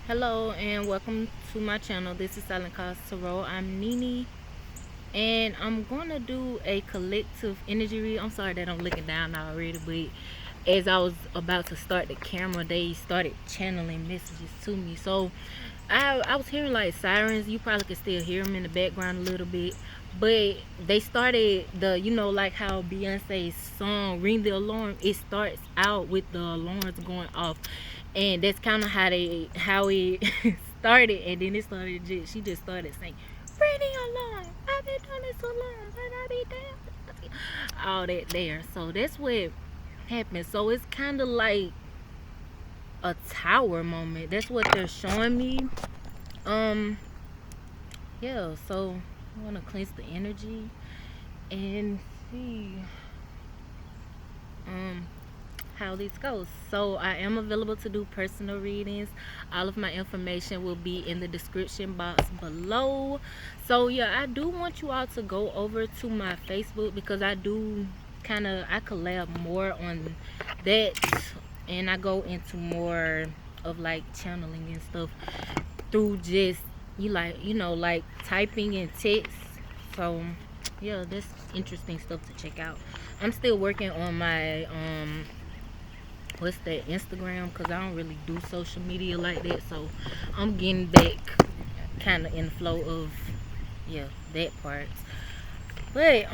Hello and welcome to my channel. This is Silent Cause Tarot. I'm Nini and I'm gonna do a collective energy read. I'm sorry that I'm looking down already, but as I was about to start the camera, they started channeling messages to me. So I was hearing like sirens. You probably could still hear them in the background a little bit, but they started the, like how Beyonce's song Ring the Alarm, it starts out with the alarms going off, and that's kind of how it started. And then she just started saying ring the alarm, I've been doing this so long, but I be damn, all that there. So that's what happened. So it's kind of like a tower moment. That's what they're showing me. um yeah, so I want to cleanse the energy and see um how this goes. So I am available to do personal readings. All of my information will be in the description box below. So yeah, I do want you all to go over to my Facebook, because I do I collab more on that, and I go into more of like channeling and stuff through just like typing and text. So yeah, that's interesting stuff to check out. I'm still working on my what's that, Instagram, because I don't really do social media like that. So I'm getting back kind of in the flow of, yeah, that part. But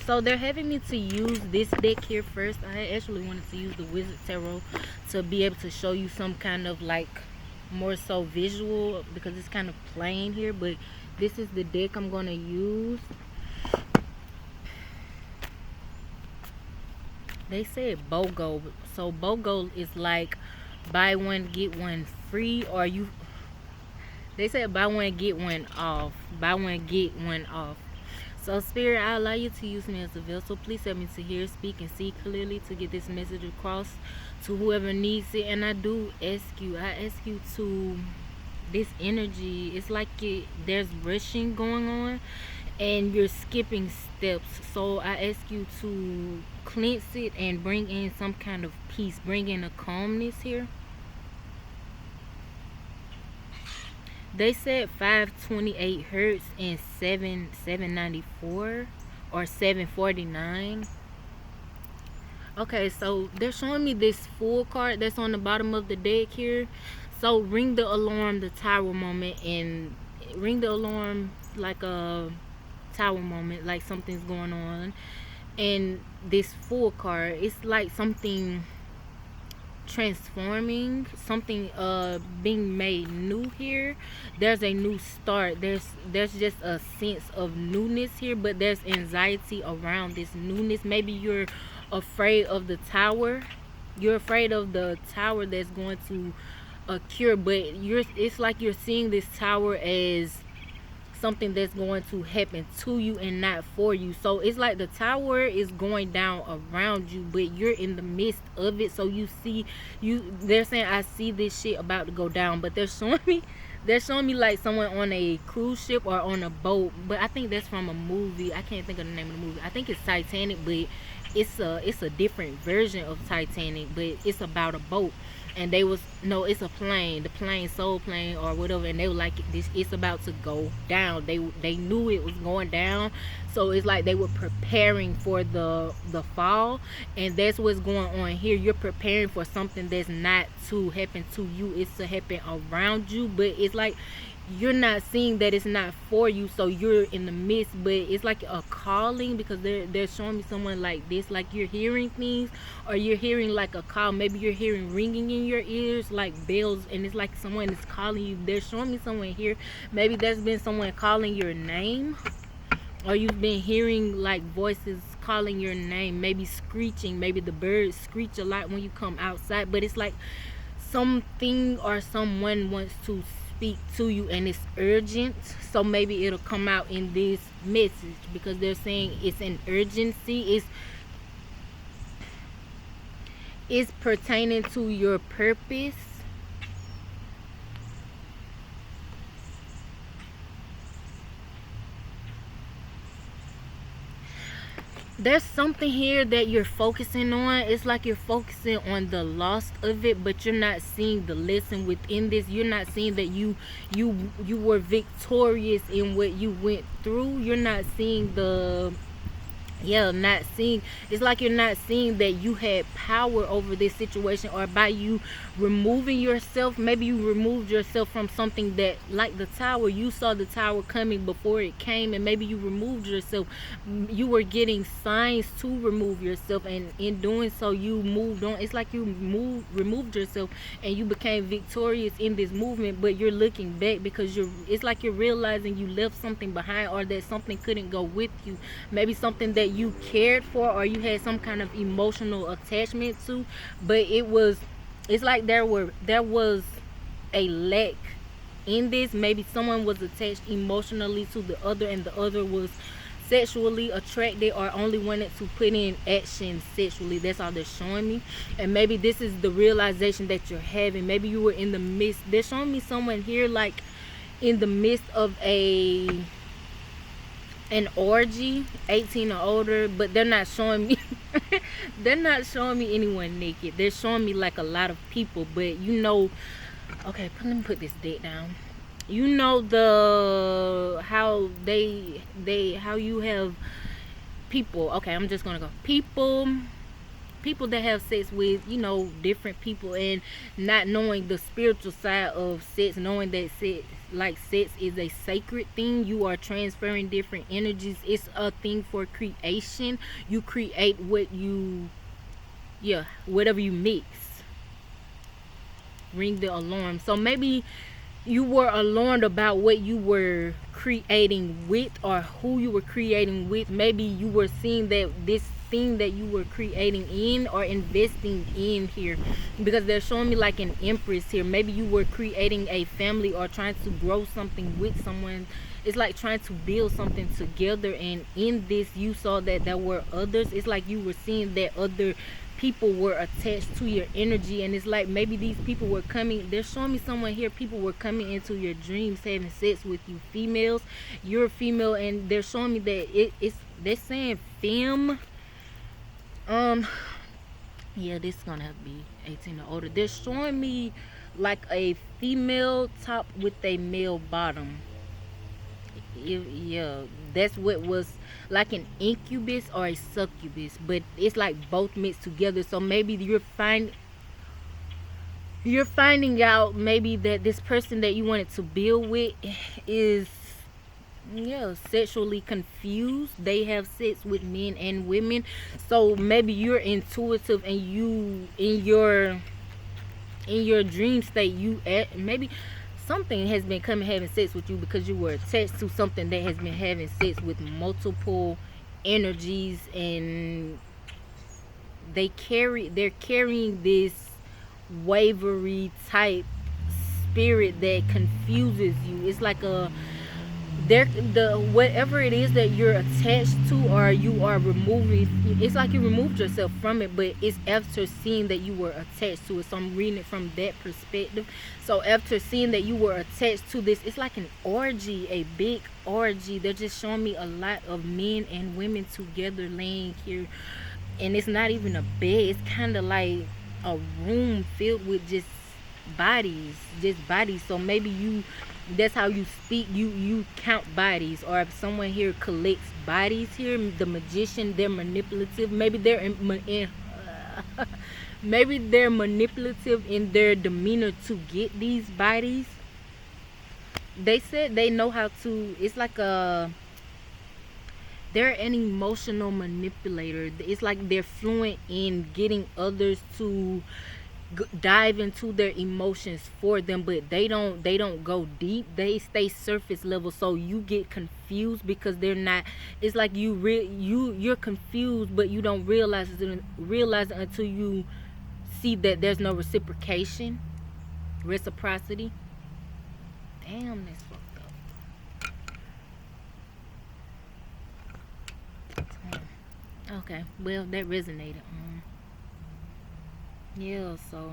so they're having me to use this deck here first. I actually wanted to use the Wizard Tarot to be able to show you some kind of like more so visual, because it's kind of plain here. But this is the deck I'm going to use. They said BOGO. So BOGO is like buy one get one free, or they said buy one get one off. Buy one get one off. So Spirit, I allow you to use me as a vessel. Please help me to hear, speak, and see clearly to get this message across to whoever needs it. And I ask you to, this energy, it's like there's rushing going on and you're skipping steps. So I ask you to cleanse it and bring in some kind of peace, bring in a calmness here. They said 528 hertz and 794 or 749. Okay, so they're showing me this full card that's on the bottom of the deck here. So ring the alarm, the tower moment, and ring the alarm like a tower moment, like something's going on. And this full card, it's like something transforming, something being made new here. There's a new start. There's just a sense of newness here, but there's anxiety around this newness. Maybe you're afraid of the tower. You're afraid of the tower that's going to occur, but it's like you're seeing this tower as something that's going to happen to you and not for you. So it's like the tower is going down around you, but you're in the midst of it. So they're saying I see this shit about to go down, but they're showing me like someone on a cruise ship or on a boat. But I think that's from a movie. I can't think of the name of the movie. I think it's Titanic, but it's a different version of Titanic, but it's about a boat. And they was, no, it's a plane, the plane, soul plane or whatever, and they were like, this, it's about to go down. They knew it was going down, so it's like they were preparing for the fall. And that's what's going on here. You're preparing for something that's not to happen to you, it's to happen around you, but it's like you're not seeing that it's not for you, so you're in the midst. But it's like a calling, because they're showing me someone like this, like you're hearing things, or you're hearing like a call. Maybe you're hearing ringing in your ears like bells, and it's like someone is calling you. They're showing me someone here. Maybe there's been someone calling your name, or you've been hearing like voices calling your name, maybe screeching. Maybe the birds screech a lot when you come outside, but it's like something or someone wants to speak to you, and it's urgent. So maybe it'll come out in this message, because they're saying it's an urgency. It's pertaining to your purpose. there's something here that you're focusing on. It's like you're focusing on the loss of it, but you're not seeing the lesson within this. You're not seeing that you were victorious in what you went through. You're not seeing the, not seeing, it's like you're not seeing that you had power over this situation, or by you removing yourself, maybe you removed yourself from something that, like the tower, you saw the tower coming before it came, and maybe you removed yourself. You were getting signs to remove yourself, and in doing so you moved on. It's like you removed yourself and you became victorious in this movement, but you're looking back because it's like you're realizing you left something behind, or that something couldn't go with you. Maybe something that you cared for, or you had some kind of emotional attachment to, but it's like there was a lack in this. Maybe someone was attached emotionally to the other, and the other was sexually attracted, or only wanted to put in action sexually. That's all they're showing me. And maybe this is the realization that you're having. Maybe you were in the midst, they're showing me someone here like in the midst of an orgy, 18 or older, but they're not showing me they're not showing me anyone naked. They're showing me like a lot of people, but okay, let me put this deck down. The how how you have people. Okay, I'm just gonna go people that have sex with different people, and not knowing the spiritual side of sex, knowing that sex is a sacred thing. You are transferring different energies. It's a thing for creation. You create whatever you mix. Ring the alarm. So maybe you were alarmed about what you were creating with, or who you were creating with. Maybe you were seeing that this thing that you were creating in or investing in here, because they're showing me like an empress here. Maybe you were creating a family or trying to grow something with someone. It's like trying to build something together, and in this you saw that there were others. It's like you were seeing that other people were attached to your energy, and it's like maybe these people were coming. They're showing me someone here, people were coming into your dreams, having sex with you. Females, you're a female, and they're showing me that they're saying femme. Yeah, this is gonna have to be 18 or older. They're showing me like a female top with a male bottom. Yeah, that's what was like an incubus or a succubus, but it's like both mixed together. So maybe you're finding out maybe that this person that you wanted to build with is sexually confused. They have sex with men and women. So maybe you're intuitive, and you in your dream state, maybe something has been coming having sex with you, because you were attached to something that has been having sex with multiple energies, and they're carrying this wavery type spirit that confuses you. It's like whatever it is that you're attached to, or you are removing, it's like you removed yourself from it, but it's after seeing that you were attached to it. So I'm reading it from that perspective. So after seeing that you were attached to this, it's like an orgy, a big orgy. They're just showing me a lot of men and women together laying here, and it's not even a bed. It's kind of like a room filled with just bodies. So maybe that's how you speak. You count bodies, or if someone here collects bodies here, the magician, they're manipulative. Maybe maybe they're manipulative in their demeanor to get these bodies. They said they know how to. It's like they're an emotional manipulator. It's like they're fluent in getting others to dive into their emotions for them, but they don't go deep. They stay surface level, so you get confused because they're not. It's like you're confused, but you don't realize it until you see that there's no reciprocity. Damn, that's fucked up. Okay, well, that resonated. Yeah, so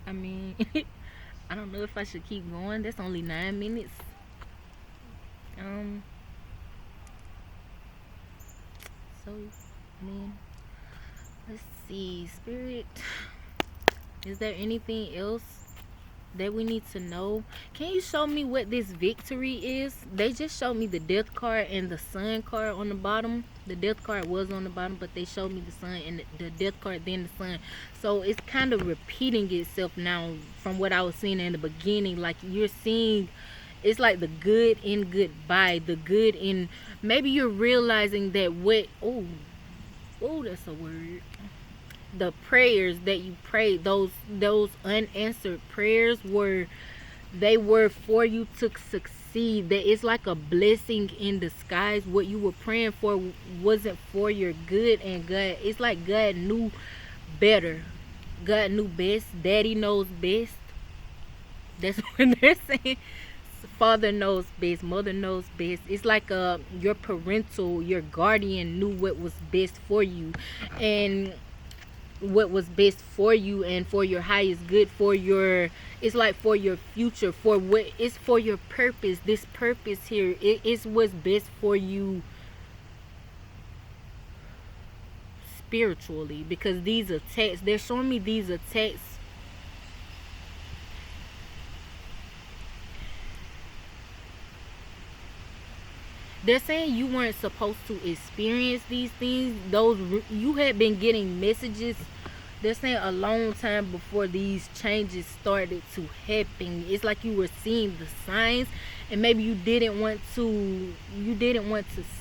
I mean I don't know if I should keep going. That's only 9 minutes. So I mean, let's see, Spirit. Is there anything else that we need to know? Can you show me what this victory is? They just showed me the death card and the sun card on the bottom. The death card was on the bottom, but they showed me the sun and the death card, then the sun. So it's kind of repeating itself now from what I was seeing in the beginning. Like you're seeing, it's like the good in goodbye, the good in, maybe you're realizing that what, oh, that's a word, the prayers that you prayed, those unanswered prayers were, they were for you to succeed. That it's like a blessing in disguise. What you were praying for wasn't for your good, and God, it's like God knew better. God knew best. Daddy knows best. That's what they're saying. Father knows best, mother knows best. It's like your parental, your guardian knew what was best for you, and what was best for you and for your highest good, for your, it's like for your future, for what is for your purpose. This purpose here, it is what's best for you spiritually, because these attacks, they're showing me these attacks, they're saying you weren't supposed to experience these things. Those, you had been getting messages, they're saying, a long time before these changes started to happen. It's like you were seeing the signs, and maybe you didn't want to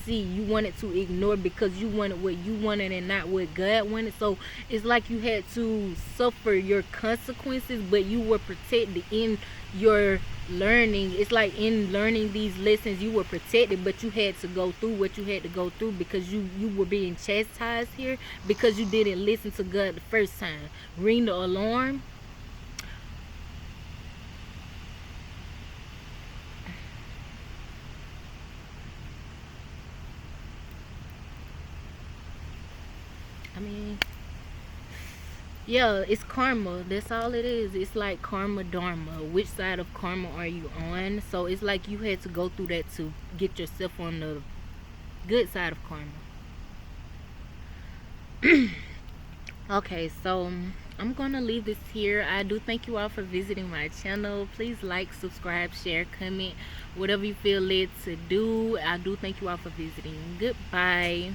see, you wanted to ignore, because you wanted what you wanted and not what God wanted. So it's like you had to suffer your consequences, but you were protected in your learning. It's like in learning these lessons, you were protected, but you had to go through what you had to go through, because you were being chastised here because you didn't listen to God the first time. Ring the alarm. I mean, yeah, it's karma. That's all it is. It's like karma dharma. Which side of karma are you on? So it's like you had to go through that to get yourself on the good side of karma. Okay, so I'm gonna leave this here. I do thank you all for visiting my channel. Please like, subscribe, share, comment, whatever you feel led to do. I do thank you all for visiting. Goodbye.